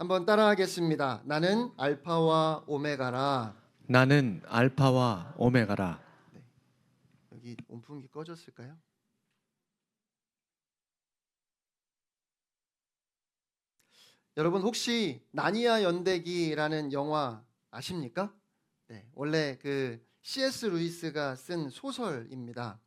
한번 따라하겠습니다. 나는 알파와 오메가라. 나는 알파와 오메가라. 여기 온풍기 꺼졌을까요? 여러분 혹시 나니아 연대기라는 영화 아십니까? 네, 원래 그 C.S. 루이스가 쓴 소설입니다.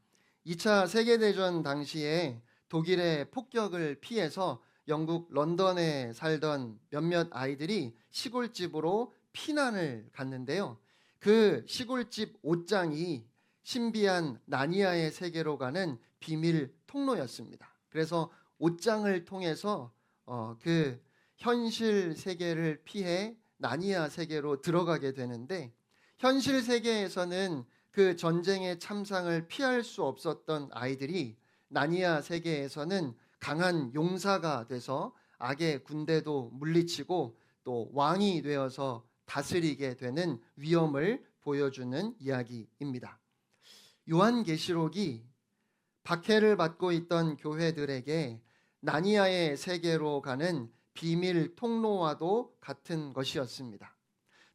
2차 세계대전 당시에 독일의 폭격을 피해서 영국 런던에 살던 몇몇 아이들이 시골집으로 피난을 갔는데요. 그 시골집 옷장이 신비한 나니아의 세계로 가는 비밀 통로였습니다. 그래서 옷장을 통해서 그 현실 세계를 피해 나니아 세계로 들어가게 되는데, 현실 세계에서는 그 전쟁의 참상을 피할 수 없었던 아이들이 나니아 세계에서는 강한 용사가 돼서 악의 군대도 물리치고 또 왕이 되어서 다스리게 되는 위엄을 보여주는 이야기입니다. 요한계시록이 박해를 받고 있던 교회들에게 나니아의 세계로 가는 비밀 통로와도 같은 것이었습니다.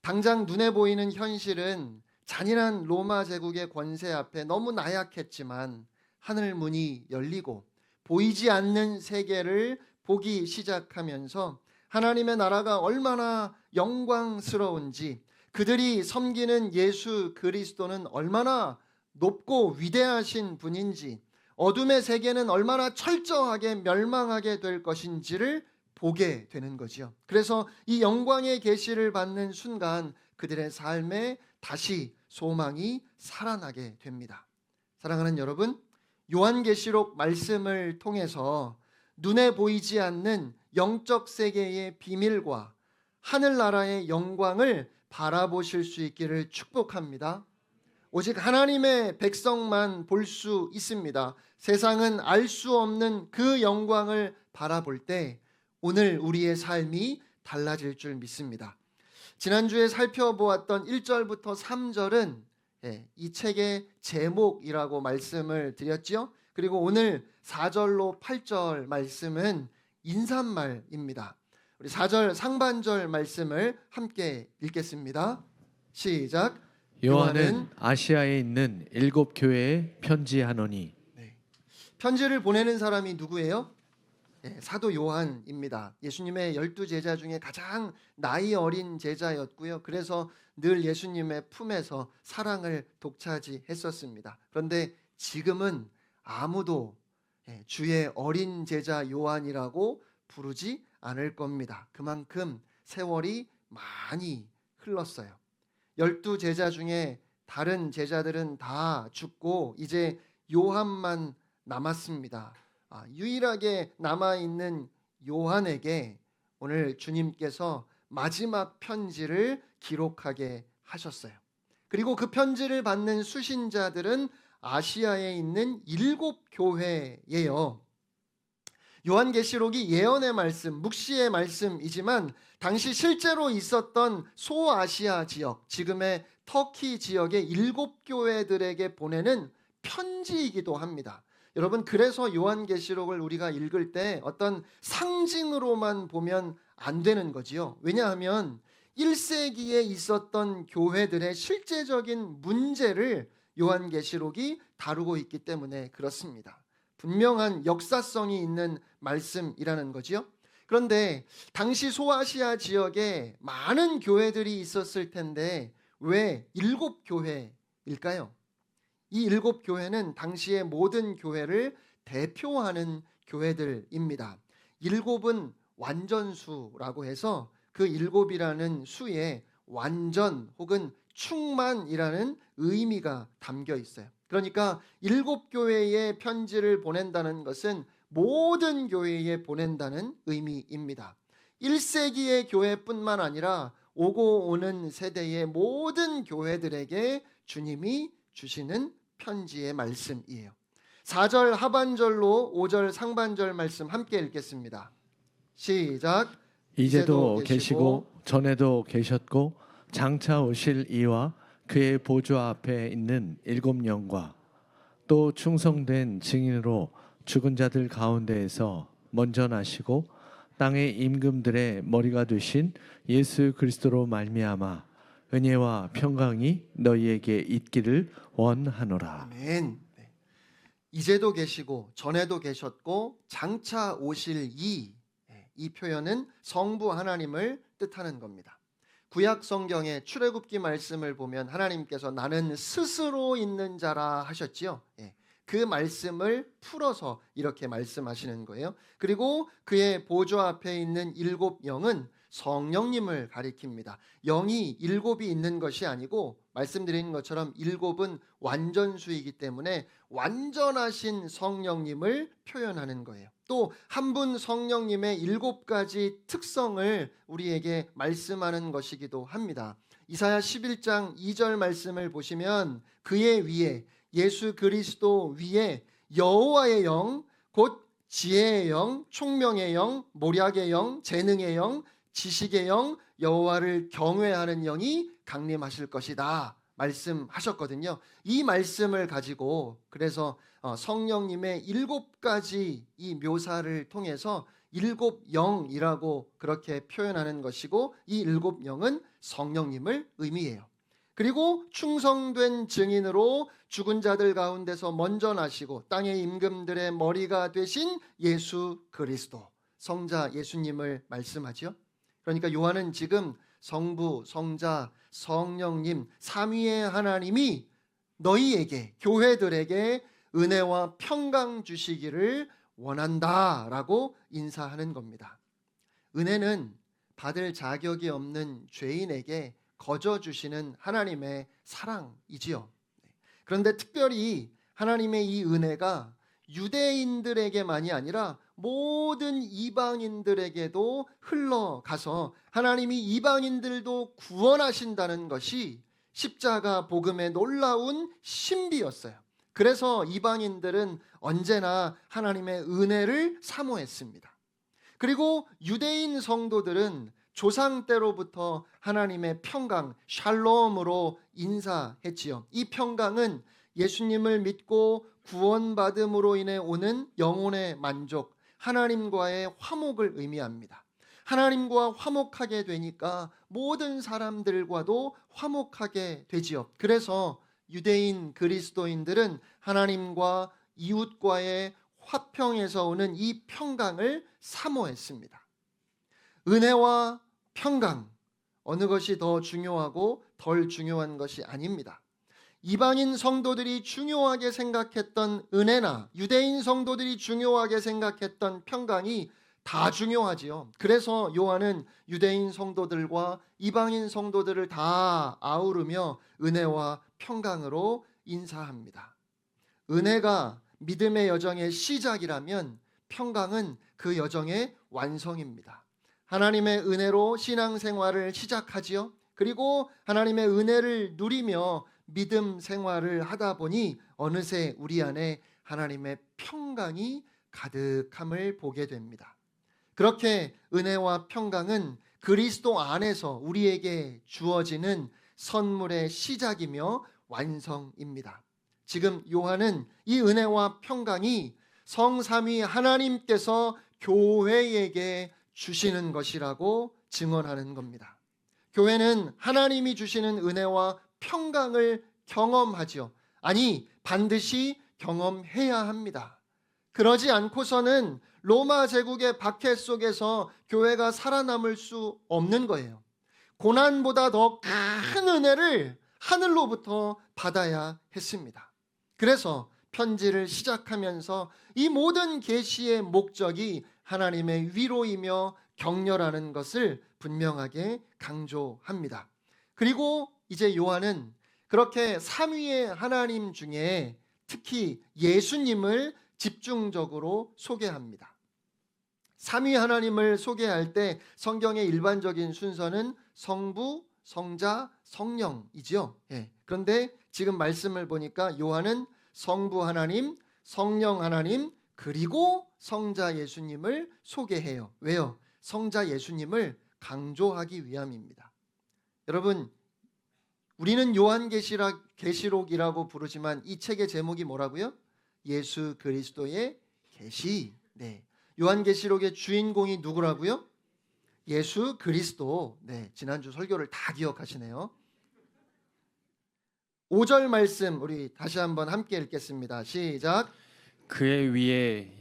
당장 눈에 보이는 현실은 잔인한 로마 제국의 권세 앞에 너무 나약했지만, 하늘 문이 열리고 보이지 않는 세계를 보기 시작하면서 하나님의 나라가 얼마나 영광스러운지, 그들이 섬기는 예수 그리스도는 얼마나 높고 위대하신 분인지, 어둠의 세계는 얼마나 철저하게 멸망하게 될 것인지를 보게 되는 거지요. 그래서 이 영광의 계시를 받는 순간 그들의 삶에 다시 소망이 살아나게 됩니다. 사랑하는 여러분, 요한계시록 말씀을 통해서 눈에 보이지 않는 영적 세계의 비밀과 하늘나라의 영광을 바라보실 수 있기를 축복합니다. 오직 하나님의 백성만 볼 수 있습니다. 세상은 알 수 없는 그 영광을 바라볼 때 오늘 우리의 삶이 달라질 줄 믿습니다. 지난주에 살펴보았던 1절부터 3절은 이 책의 제목이라고 말씀을 드렸지요. 그리고 오늘 4절로 8절 말씀은 인사말입니다. 우리 4절 상반절 말씀을 함께 읽겠습니다. 시작. 요한은 아시아에 있는 7교회에 편지하노니. 편지를 보내는 사람이 누구예요? 사도 요한입니다. 예수님의 12제자 중에 가장 나이 어린 제자였고요. 그래서 늘 예수님의 품에서 사랑을 독차지했었습니다. 그런데 지금은 아무도 주의 어린 제자 요한이라고 부르지 않을 겁니다. 그만큼 세월이 많이 흘렀어요. 12제자 중에 다른 제자들은 다 죽고 이제 요한만 남았습니다. 유일하게 남아있는 요한에게 오늘 주님께서 마지막 편지를 기록하게 하셨어요. 그리고 그 편지를 받는 수신자들은 아시아에 있는 7교회예요. 요한계시록이 예언의 말씀, 묵시의 말씀이지만 당시 실제로 있었던 소아시아 지역, 지금의 터키 지역의 7교회들에게 보내는 편지이기도 합니다. 여러분, 그래서 요한계시록을 우리가 읽을 때 어떤 상징으로만 보면 안 되는 거지요. 왜냐하면 1세기에 있었던 교회들의 실제적인 문제를 요한계시록이 다루고 있기 때문에 그렇습니다. 분명한 역사성이 있는 말씀이라는 거지요. 그런데 당시 소아시아 지역에 많은 교회들이 있었을 텐데 왜 7교회일까요? 이 7교회는 당시의 모든 교회를 대표하는 교회들입니다. 7은 완전수라고 해서 그 7이라는 수에 완전 혹은 충만이라는 의미가 담겨 있어요. 그러니까 7교회에 편지를 보낸다는 것은 모든 교회에 보낸다는 의미입니다. 1세기의 교회뿐만 아니라 오고 오는 세대의 모든 교회들에게 주님이 주시는 편지의 말씀이에요. 4절 하반절로 5절 상반절 말씀 함께 읽겠습니다. 시작. 이제도 계시고 전에도 계셨고 장차 오실 이와 그의 보좌 앞에 있는 7영과 또 충성된 증인으로 죽은 자들 가운데에서 먼저 나시고 땅의 임금들의 머리가 되신 예수 그리스도로 말미암아 은혜와 평강이 너희에게 있기를 원하노라. 아멘. 네. 이제도 계시고 전에도 계셨고 장차 오실 이 표현은 성부 하나님을 뜻하는 겁니다. 구약 성경의 출애굽기 말씀을 보면 하나님께서 나는 스스로 있는 자라 하셨지요. 그 말씀을 풀어서 이렇게 말씀하시는 거예요. 그리고 그의 보좌 앞에 있는 7 영은 성령님을 가리킵니다. 영이 7이 있는 것이 아니고 말씀드린 것처럼 7은 완전수이기 때문에 완전하신 성령님을 표현하는 거예요. 또 한 분 성령님의 7가지 특성을 우리에게 말씀하는 것이기도 합니다. 이사야 11장 2절 말씀을 보시면 그의 위에 예수 그리스도 위에 여호와의 영, 곧 지혜의 영, 총명의 영, 모략의 영, 재능의 영, 지식의 영, 여호와를 경외하는 영이 강림하실 것이다 말씀하셨거든요. 이 말씀을 가지고 그래서 성령님의 7가지 이 묘사를 통해서 7영이라고 그렇게 표현하는 것이고 이 7영은 성령님을 의미해요. 그리고 충성된 증인으로 죽은 자들 가운데서 먼저 나시고 땅의 임금들의 머리가 되신 예수 그리스도 성자 예수님을 말씀하죠. 그러니까 요한은 지금 성부, 성자, 성령님 삼위의 하나님이 너희에게 교회들에게 은혜와 평강 주시기를 원한다라고 인사하는 겁니다. 은혜는 받을 자격이 없는 죄인에게 거저 주시는 하나님의 사랑이지요. 그런데 특별히 하나님의 이 은혜가 유대인들에게만이 아니라 모든 이방인들에게도 흘러가서 하나님이 이방인들도 구원하신다는 것이 십자가 복음의 놀라운 신비였어요. 그래서 이방인들은 언제나 하나님의 은혜를 사모했습니다. 그리고 유대인 성도들은 조상 때로부터 하나님의 평강, 샬롬으로 인사했지요. 이 평강은 예수님을 믿고 구원받음으로 인해 오는 영혼의 만족, 하나님과의 화목을 의미합니다. 하나님과 화목하게 되니까 모든 사람들과도 화목하게 되지요. 그래서 유대인 그리스도인들은 하나님과 이웃과의 화평에서 오는 이 평강을 사모했습니다. 은혜와 평강, 어느 것이 더 중요하고 덜 중요한 것이 아닙니다. 이방인 성도들이 중요하게 생각했던 은혜나 유대인 성도들이 중요하게 생각했던 평강이 다 중요하지요. 그래서 요한은 유대인 성도들과 이방인 성도들을 다 아우르며 은혜와 평강으로 인사합니다. 은혜가 믿음의 여정의 시작이라면 평강은 그 여정의 완성입니다. 하나님의 은혜로 신앙생활을 시작하지요. 그리고 하나님의 은혜를 누리며 믿음 생활을 하다 보니 어느새 우리 안에 하나님의 평강이 가득함을 보게 됩니다. 그렇게 은혜와 평강은 그리스도 안에서 우리에게 주어지는 선물의 시작이며 완성입니다. 지금 요한은 이 은혜와 평강이 성삼위 하나님께서 교회에게 주시는 것이라고 증언하는 겁니다. 교회는 하나님이 주시는 은혜와 평강을 경험하지요. 아니, 반드시 경험해야 합니다. 그러지 않고서는 로마 제국의 박해 속에서 교회가 살아남을 수 없는 거예요. 고난보다 더 큰 은혜를 하늘로부터 받아야 했습니다. 그래서 편지를 시작하면서 이 모든 계시의 목적이 하나님의 위로이며 격려라는 것을 분명하게 강조합니다. 그리고 이제 요한은 그렇게 삼위의 하나님 중에 특히 예수님을 집중적으로 소개합니다. 삼위 하나님을 소개할 때 성경의 일반적인 순서는 성부, 성자, 성령이지요. 그런데 지금 말씀을 보니까 요한은 성부 하나님, 성령 하나님, 그리고 성자 예수님을 소개해요. 왜요? 성자 예수님을 강조하기 위함입니다. 여러분, 우리는 요한계시록이라고 부르지만 이 책의 제목이 뭐라고요? 예수 그리스도의 계시. 요한계시록의 주인공이 누구라고요? 예수 그리스도. 네, 지난주 설교를 다 기억하시네요. 5절 말씀 우리 다시 한번 함께 읽겠습니다. 시작. 그의 위에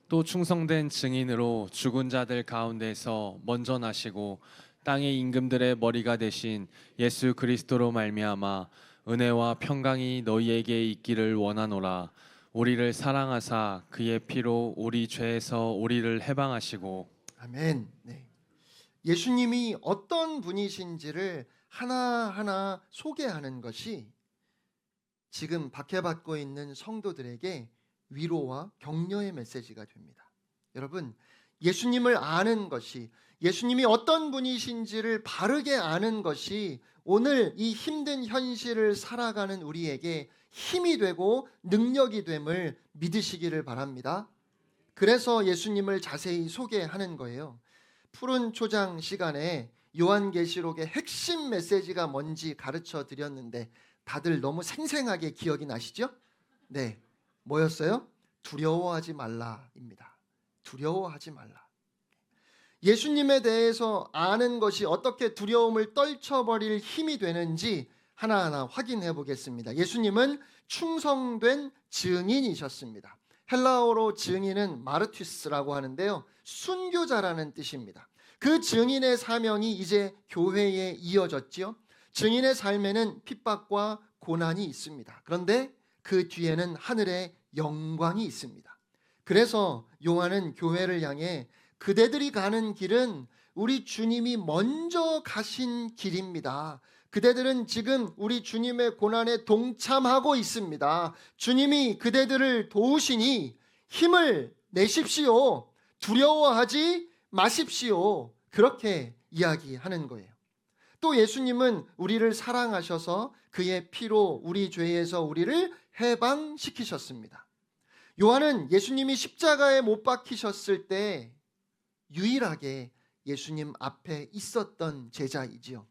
또 충성된 증인으로 죽은 자들 가운데서 먼저 나시고 땅의 임금들의 머리가 되신 예수 그리스도로 말미암아 은혜와 평강이 너희에게 있기를 원하노라. 우리를 사랑하사 그의 피로 우리 죄에서 우리를 해방하시고. 아멘. 네. 예수님이 어떤 분이신지를 하나하나 소개하는 것이 지금 박해받고 있는 성도들에게 위로와 격려의 메시지가 됩니다. 여러분, 예수님을 아는 것이, 예수님이 어떤 분이신지를 바르게 아는 것이 오늘 이 힘든 현실을 살아가는 우리에게 힘이 되고 능력이 됨을 믿으시기를 바랍니다. 그래서 예수님을 자세히 소개하는 거예요. 푸른 초장 시간에 요한계시록의 핵심 메시지가 뭔지 가르쳐 드렸는데 다들 너무 생생하게 기억이 나시죠? 네, 뭐였어요? 두려워하지 말라입니다. 두려워하지 말라. 예수님에 대해서 아는 것이 어떻게 두려움을 떨쳐버릴 힘이 되는지 하나하나 확인해 보겠습니다. 예수님은 충성된 증인이셨습니다. 헬라어로 증인은 마르투스라고 하는데요, 순교자라는 뜻입니다. 그 증인의 사명이 이제 교회에 이어졌지요. 증인의 삶에는 핍박과 고난이 있습니다. 그런데 그 뒤에는 하늘의 영광이 있습니다. 그래서 요한은 교회를 향해 그대들이 가는 길은 우리 주님이 먼저 가신 길입니다. 그대들은 지금 우리 주님의 고난에 동참하고 있습니다. 주님이 그대들을 도우시니 힘을 내십시오. 두려워하지 마십시오. 그렇게 이야기하는 거예요. 또 예수님은 우리를 사랑하셔서 그의 피로 우리 죄에서 우리를 해방시키셨습니다. 요한은 예수님이 십자가에 못 박히셨을 때 유일하게 예수님 앞에 있었던 제자이지요.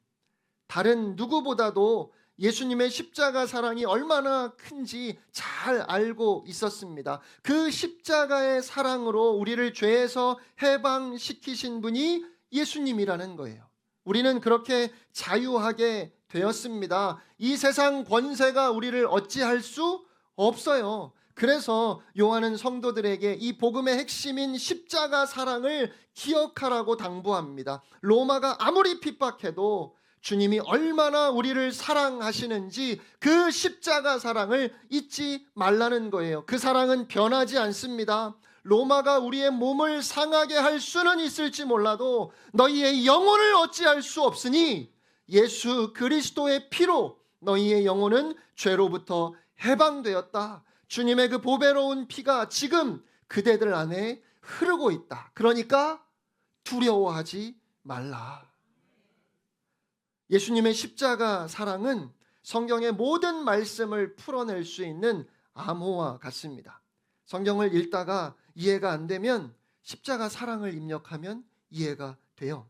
다른 누구보다도 예수님의 십자가 사랑이 얼마나 큰지 잘 알고 있었습니다. 그 십자가의 사랑으로 우리를 죄에서 해방시키신 분이 예수님이라는 거예요. 우리는 그렇게 자유하게 되었습니다. 이 세상 권세가 우리를 어찌할 수 없어요. 그래서 요한은 성도들에게 이 복음의 핵심인 십자가 사랑을 기억하라고 당부합니다. 로마가 아무리 핍박해도 주님이 얼마나 우리를 사랑하시는지 그 십자가 사랑을 잊지 말라는 거예요. 그 사랑은 변하지 않습니다. 로마가 우리의 몸을 상하게 할 수는 있을지 몰라도 너희의 영혼을 어찌할 수 없으니 예수 그리스도의 피로 너희의 영혼은 죄로부터 해방되었다. 주님의 그 보배로운 피가 지금 그대들 안에 흐르고 있다. 그러니까 두려워하지 말라. 예수님의 십자가 사랑은 성경의 모든 말씀을 풀어낼 수 있는 암호와 같습니다. 성경을 읽다가 이해가 안 되면 십자가 사랑을 입력하면 이해가 돼요.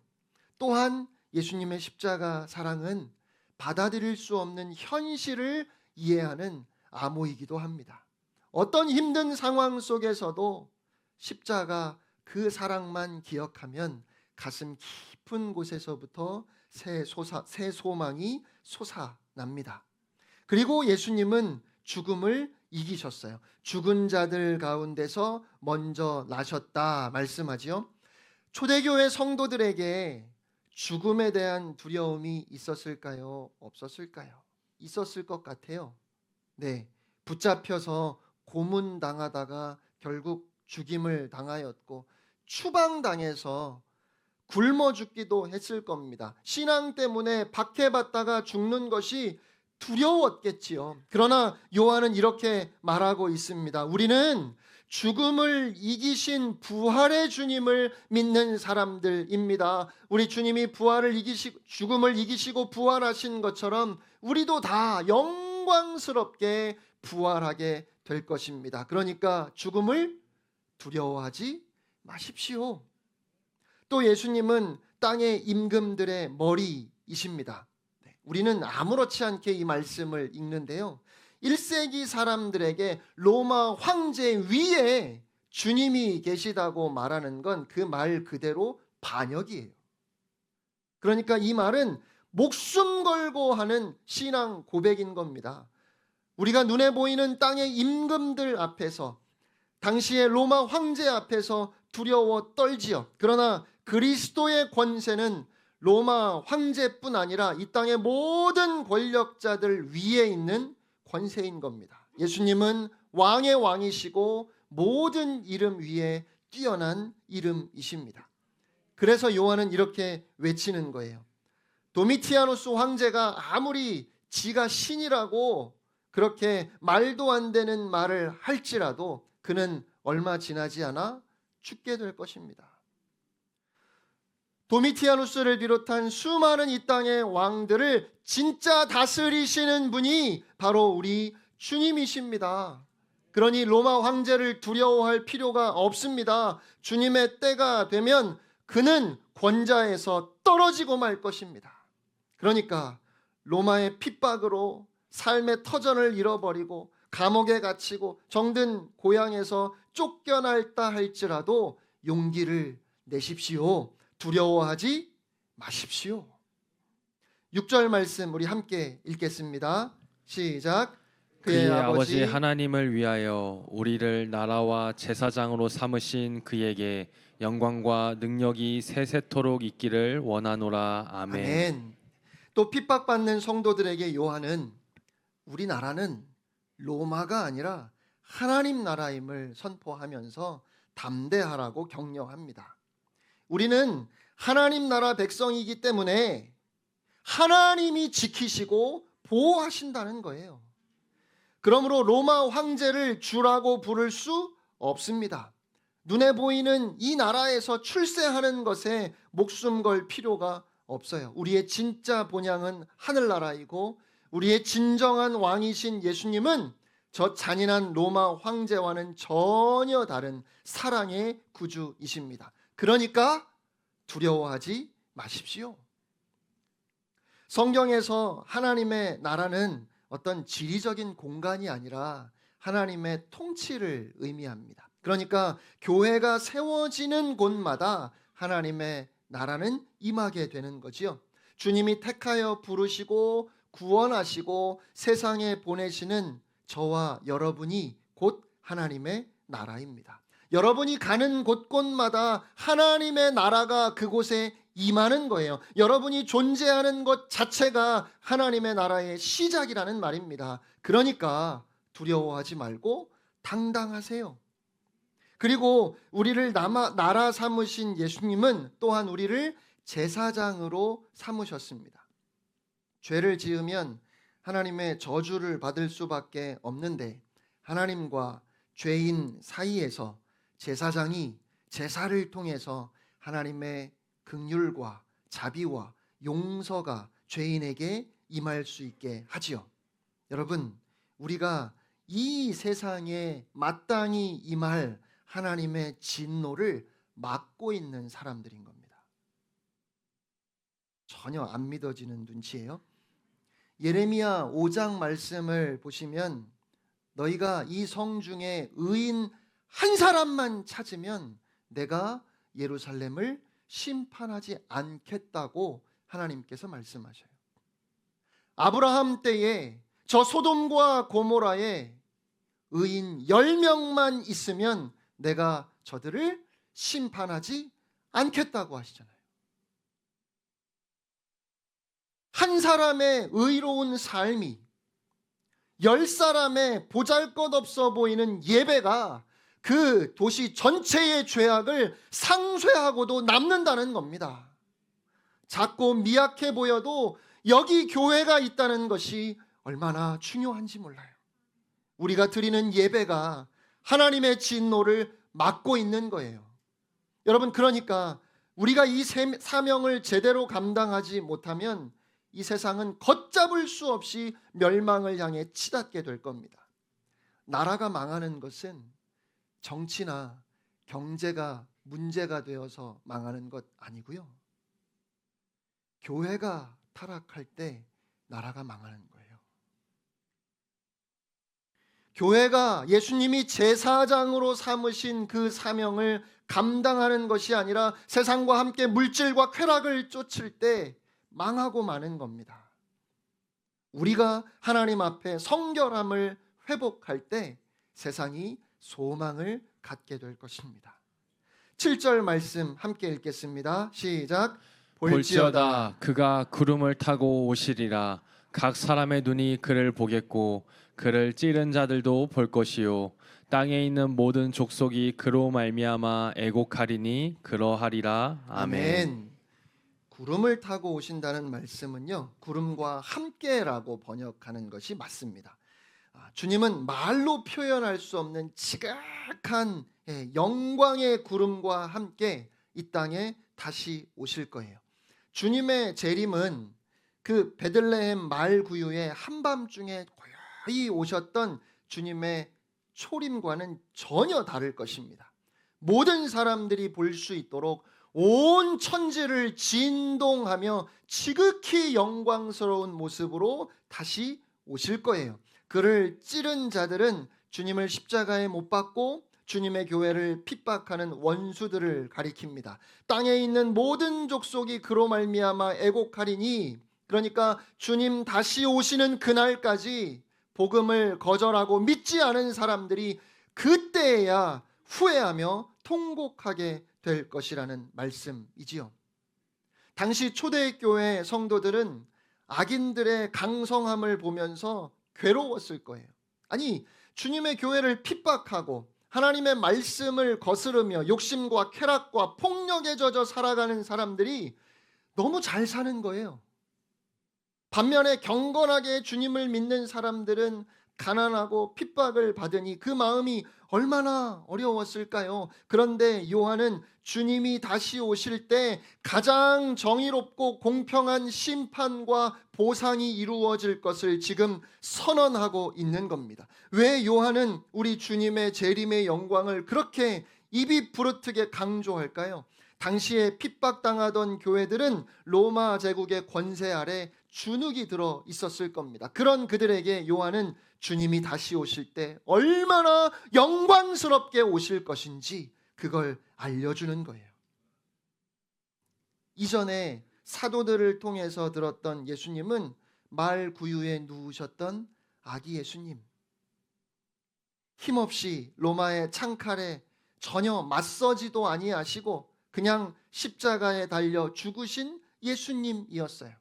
또한 예수님의 십자가 사랑은 받아들일 수 없는 현실을 이해하는 암호이기도 합니다. 어떤 힘든 상황 속에서도 십자가 그 사랑만 기억하면 가슴 깊은 곳에서부터 새 소망이 솟아납니다. 그리고 예수님은 죽음을 이기셨어요. 죽은 자들 가운데서 먼저 나셨다 말씀하지요. 초대교회 성도들에게 죽음에 대한 두려움이 있었을까요? 없었을까요? 있었을 것 같아요. 네, 붙잡혀서 고문당하다가 결국 죽임을 당하였고 추방당해서 굶어 죽기도 했을 겁니다. 신앙 때문에 박해받다가 죽는 것이 두려웠겠지요. 그러나 요한은 이렇게 말하고 있습니다. 우리는 죽음을 이기신 부활의 주님을 믿는 사람들입니다. 우리 주님이 죽음을 이기시고 부활하신 것처럼 우리도 다 영광스럽게 부활하게 될 것입니다. 그러니까 죽음을 두려워하지 마십시오. 또 예수님은 땅의 임금들의 머리이십니다. 우리는 아무렇지 않게 이 말씀을 읽는데요. 1세기 사람들에게 로마 황제 위에 주님이 계시다고 말하는 건 그 말 그대로 반역이에요. 그러니까 이 말은 목숨 걸고 하는 신앙 고백인 겁니다. 우리가 눈에 보이는 땅의 임금들 앞에서, 당시의 로마 황제 앞에서 두려워 떨지요. 그러나 그리스도의 권세는 로마 황제뿐 아니라 이 땅의 모든 권력자들 위에 있는 권세인 겁니다. 예수님은 왕의 왕이시고 모든 이름 위에 뛰어난 이름이십니다. 그래서 요한은 이렇게 외치는 거예요. 도미티아누스 황제가 아무리 지가 신이라고 그렇게 말도 안 되는 말을 할지라도 그는 얼마 지나지 않아 죽게 될 것입니다. 도미티아누스를 비롯한 수많은 이 땅의 왕들을 진짜 다스리시는 분이 바로 우리 주님이십니다. 그러니 로마 황제를 두려워할 필요가 없습니다. 주님의 때가 되면 그는 권자에서 떨어지고 말 것입니다. 그러니까 로마의 핍박으로 삶의 터전을 잃어버리고 감옥에 갇히고 정든 고향에서 쫓겨날다 할지라도 용기를 내십시오. 두려워하지 마십시오. 6절 말씀 우리 함께 읽겠습니다. 시작. 그의 아버지 하나님을 위하여 우리를 나라와 제사장으로 삼으신 그에게 영광과 능력이 세세토록 있기를 원하노라. 아멘. 아멘. 또 핍박받는 성도들에게 요한은 우리나라는 로마가 아니라 하나님 나라임을 선포하면서 담대하라고 격려합니다. 우리는 하나님 나라 백성이기 때문에 하나님이 지키시고 보호하신다는 거예요. 그러므로 로마 황제를 주라고 부를 수 없습니다. 눈에 보이는 이 나라에서 출세하는 것에 목숨 걸 필요가 없어요. 우리의 진짜 본향은 하늘나라이고 우리의 진정한 왕이신 예수님은 저 잔인한 로마 황제와는 전혀 다른 사랑의 구주이십니다. 그러니까 두려워하지 마십시오. 성경에서 하나님의 나라는 어떤 지리적인 공간이 아니라 하나님의 통치를 의미합니다. 그러니까 교회가 세워지는 곳마다 하나님의 나라는 임하게 되는 거지요. 주님이 택하여 부르시고 구원하시고 세상에 보내시는 저와 여러분이 곧 하나님의 나라입니다. 여러분이 가는 곳곳마다 하나님의 나라가 그곳에 임하는 거예요. 여러분이 존재하는 것 자체가 하나님의 나라의 시작이라는 말입니다. 그러니까 두려워하지 말고 당당하세요. 그리고 우리를 나라 삼으신 예수님은 또한 우리를 제사장으로 삼으셨습니다. 죄를 지으면 하나님의 저주를 받을 수밖에 없는데 하나님과 죄인 사이에서 제사장이 제사를 통해서 하나님의 긍휼과 자비와 용서가 죄인에게 임할 수 있게 하지요. 여러분, 우리가 이 세상에 마땅히 임할 하나님의 진노를 막고 있는 사람들인 겁니다. 전혀 안 믿어지는 눈치예요. 예레미야 5장 말씀을 보시면 너희가 이 성 중에 의인 한 사람만 찾으면 내가 예루살렘을 심판하지 않겠다고 하나님께서 말씀하셔요. 아브라함 때에 저 소돔과 고모라에 의인 10명만 있으면 내가 저들을 심판하지 않겠다고 하시잖아요. 한 사람의 의로운 삶이 10사람의 보잘것없어 보이는 예배가 그 도시 전체의 죄악을 상쇄하고도 남는다는 겁니다. 작고 미약해 보여도 여기 교회가 있다는 것이 얼마나 중요한지 몰라요. 우리가 드리는 예배가 하나님의 진노를 막고 있는 거예요. 여러분, 그러니까 우리가 이 사명을 제대로 감당하지 못하면 이 세상은 걷잡을 수 없이 멸망을 향해 치닫게 될 겁니다. 나라가 망하는 것은 정치나 경제가 문제가 되어서 망하는 것 아니고요. 교회가 타락할 때 나라가 망하는 거예요. 교회가 예수님이 제사장으로 삼으신 그 사명을 감당하는 것이 아니라 세상과 함께 물질과 쾌락을 쫓을 때 망하고 마는 겁니다. 우리가 하나님 앞에 성결함을 회복할 때 세상이 소망을 갖게 될 것입니다. 7절 말씀 함께 읽겠습니다. 시작. 볼지어다 그가 구름을 타고 오시리라. 각 사람의 눈이 그를 보겠고 그를 찌른 자들도 볼 것이요 땅에 있는 모든 족속이 그로 말미암아 애곡하리니 그러하리라. 아멘. 구름을 타고 오신다는 말씀은요, 구름과 함께라고 번역하는 것이 맞습니다. 주님은 말로 표현할 수 없는 지극한 영광의 구름과 함께 이 땅에 다시 오실 거예요. 주님의 재림은 그 베들레헴 말구유의 한밤중에 고요히 오셨던 주님의 초림과는 전혀 다를 것입니다. 모든 사람들이 볼 수 있도록 온 천지를 진동하며 지극히 영광스러운 모습으로 다시 오실 거예요. 그를 찌른 자들은 주님을 십자가에 못 박고 주님의 교회를 핍박하는 원수들을 가리킵니다. 땅에 있는 모든 족속이 그로 말미암아 애곡하리니, 그러니까 주님 다시 오시는 그날까지 복음을 거절하고 믿지 않은 사람들이 그때야 후회하며 통곡하게 될 것이라는 말씀이지요. 당시 초대교회 성도들은 악인들의 강성함을 보면서 괴로웠을 거예요. 아니, 주님의 교회를 핍박하고 하나님의 말씀을 거스르며 욕심과 쾌락과 폭력에 젖어 살아가는 사람들이 너무 잘 사는 거예요. 반면에 경건하게 주님을 믿는 사람들은 가난하고 핍박을 받으니 그 마음이 얼마나 어려웠을까요? 그런데 요한은 주님이 다시 오실 때 가장 정의롭고 공평한 심판과 보상이 이루어질 것을 지금 선언하고 있는 겁니다. 왜 요한은 우리 주님의 재림의 영광을 그렇게 입이 부르트게 강조할까요? 당시에 핍박당하던 교회들은 로마 제국의 권세 아래 주눅이 들어 있었을 겁니다. 그런 그들에게 요한은 주님이 다시 오실 때 얼마나 영광스럽게 오실 것인지 그걸 알려주는 거예요. 이전에 사도들을 통해서 들었던 예수님은 말 구유에 누우셨던 아기 예수님, 힘없이 로마의 창칼에 전혀 맞서지도 아니하시고 그냥 십자가에 달려 죽으신 예수님이었어요.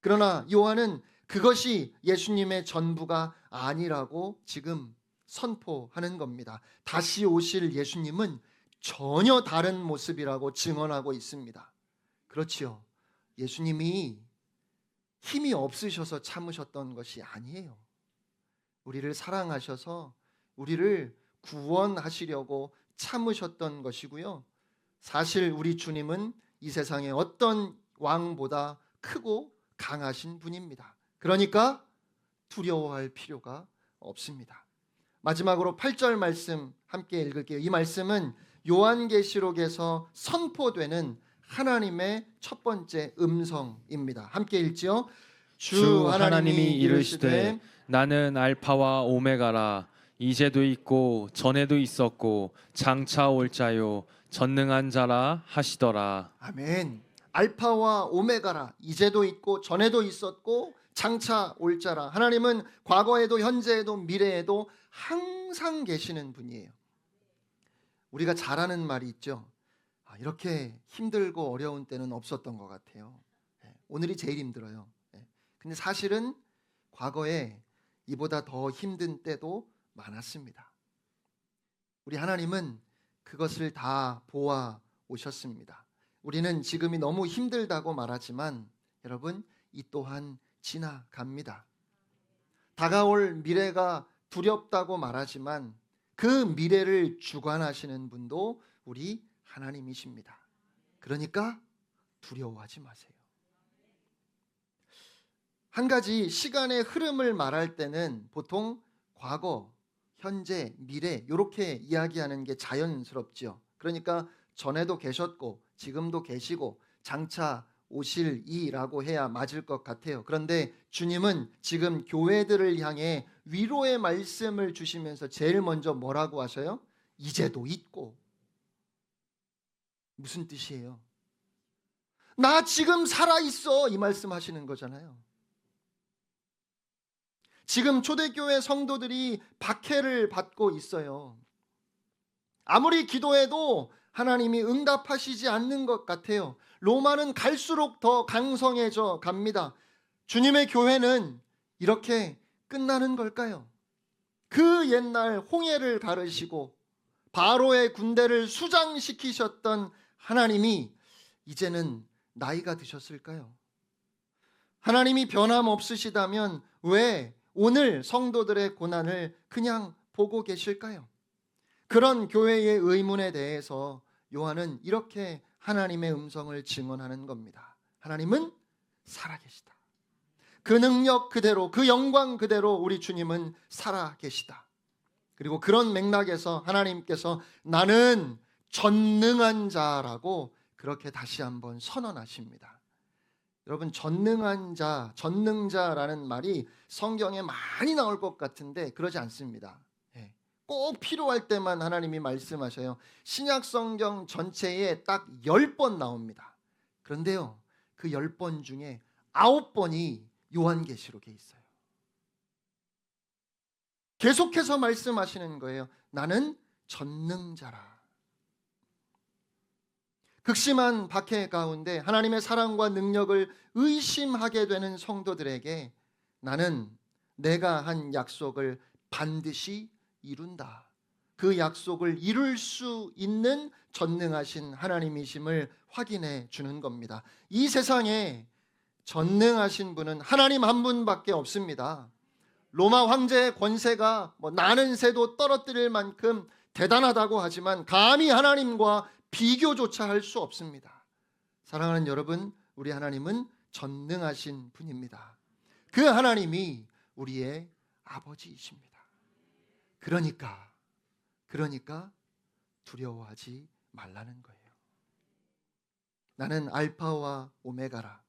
그러나 요한은 그것이 예수님의 전부가 아니라고 지금 선포하는 겁니다. 다시 오실 예수님은 전혀 다른 모습이라고 증언하고 있습니다. 그렇지요. 예수님이 힘이 없으셔서 참으셨던 것이 아니에요. 우리를 사랑하셔서 우리를 구원하시려고 참으셨던 것이고요. 사실 우리 주님은 이 세상의 어떤 왕보다 크고 강하신 분입니다. 그러니까 두려워할 필요가 없습니다. 마지막으로 8절 말씀 함께 읽을게요. 이 말씀은 요한계시록에서 선포되는 하나님의 첫 번째 음성입니다. 함께 읽지요. 주 하나님이 이르시되 나는 알파와 오메가라. 이제도 있고 전에도 있었고 장차 올 자요 전능한 자라 하시더라. 아멘. 알파와 오메가라. 이제도 있고 전에도 있었고 장차 올 자라. 하나님은 과거에도 현재에도 미래에도 항상 계시는 분이에요. 우리가 잘 아는 말이 있죠. 이렇게 힘들고 어려운 때는 없었던 것 같아요. 오늘이 제일 힘들어요. 근데 사실은 과거에 이보다 더 힘든 때도 많았습니다. 우리 하나님은 그것을 다 보아 오셨습니다. 우리는 지금이 너무 힘들다고 말하지만 여러분, 이 또한 지나갑니다. 다가올 미래가 두렵다고 말하지만 그 미래를 주관하시는 분도 우리 하나님이십니다. 그러니까 두려워하지 마세요. 한 가지 시간의 흐름을 말할 때는 보통 과거, 현재, 미래 이렇게 이야기하는 게 자연스럽죠. 그러니까 전에도 계셨고 지금도 계시고 장차 오실이라고 해야 맞을 것 같아요. 그런데 주님은 지금 교회들을 향해 위로의 말씀을 주시면서 제일 먼저 뭐라고 하셔요? 이제도 있고. 무슨 뜻이에요? 나 지금 살아있어, 이 말씀하시는 거잖아요. 지금 초대교회 성도들이 박해를 받고 있어요. 아무리 기도해도 하나님이 응답하시지 않는 것 같아요. 로마는 갈수록 더 강성해져 갑니다. 주님의 교회는 이렇게 끝나는 걸까요? 그 옛날 홍해를 가르시고 바로의 군대를 수장시키셨던 하나님이 이제는 나이가 드셨을까요? 하나님이 변함없으시다면 왜 오늘 성도들의 고난을 그냥 보고 계실까요? 그런 교회의 의문에 대해서 요한은 이렇게 하나님의 음성을 증언하는 겁니다. 하나님은 살아계시다. 그 능력 그대로, 그 영광 그대로 우리 주님은 살아계시다. 그리고 그런 맥락에서 하나님께서 나는 전능한 자라고 그렇게 다시 한번 선언하십니다. 여러분, 전능한 자, 전능자라는 말이 성경에 많이 나올 것 같은데 그러지 않습니다. 꼭 필요할 때만 하나님이 말씀하셔요. 신약 성경 전체에 딱 10번 나옵니다. 그런데요, 그 10번 중에 9번이 요한계시록에 있어요. 계속해서 말씀하시는 거예요. 나는 전능자라. 극심한 박해 가운데 하나님의 사랑과 능력을 의심하게 되는 성도들에게 나는 내가 한 약속을 반드시 이룬다. 그 약속을 이룰 수 있는 전능하신 하나님이심을 확인해 주는 겁니다. 이 세상에 전능하신 분은 하나님 한 분밖에 없습니다. 로마 황제의 권세가 나는 새도 떨어뜨릴 만큼 대단하다고 하지만 감히 하나님과 비교조차 할 수 없습니다. 사랑하는 여러분, 우리 하나님은 전능하신 분입니다. 그 하나님이 우리의 아버지이십니다. 그러니까 두려워하지 말라는 거예요. 나는 알파와 오메가라.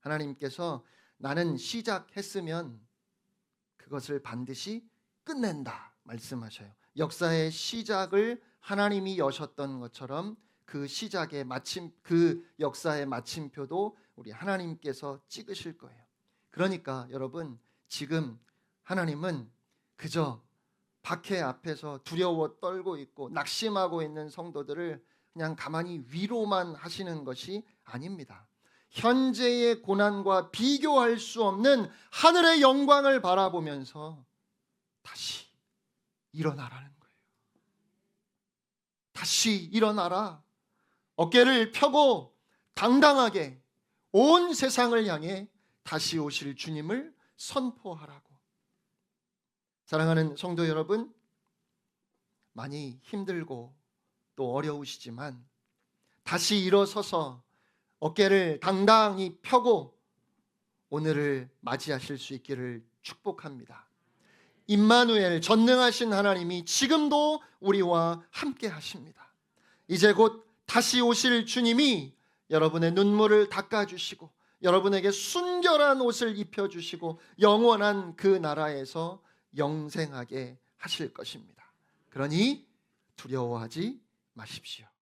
하나님께서 나는 시작했으면 그것을 반드시 끝낸다 말씀하셔요. 역사의 시작을 하나님이 여셨던 것처럼 그 시작의 그 역사의 마침표도 우리 하나님께서 찍으실 거예요. 그러니까 여러분, 지금 하나님은 그저 박해 앞에서 두려워 떨고 있고 낙심하고 있는 성도들을 그냥 가만히 위로만 하시는 것이 아닙니다. 현재의 고난과 비교할 수 없는 하늘의 영광을 바라보면서 다시 일어나라는 거예요. 다시 일어나라. 어깨를 펴고 당당하게 온 세상을 향해 다시 오실 주님을 선포하라고. 사랑하는 성도 여러분, 많이 힘들고 또 어려우시지만 다시 일어서서 어깨를 당당히 펴고 오늘을 맞이하실 수 있기를 축복합니다. 임마누엘, 전능하신 하나님이 지금도 우리와 함께 하십니다. 이제 곧 다시 오실 주님이 여러분의 눈물을 닦아주시고 여러분에게 순결한 옷을 입혀주시고 영원한 그 나라에서 영생하게 하실 것입니다. 그러니 두려워하지 마십시오.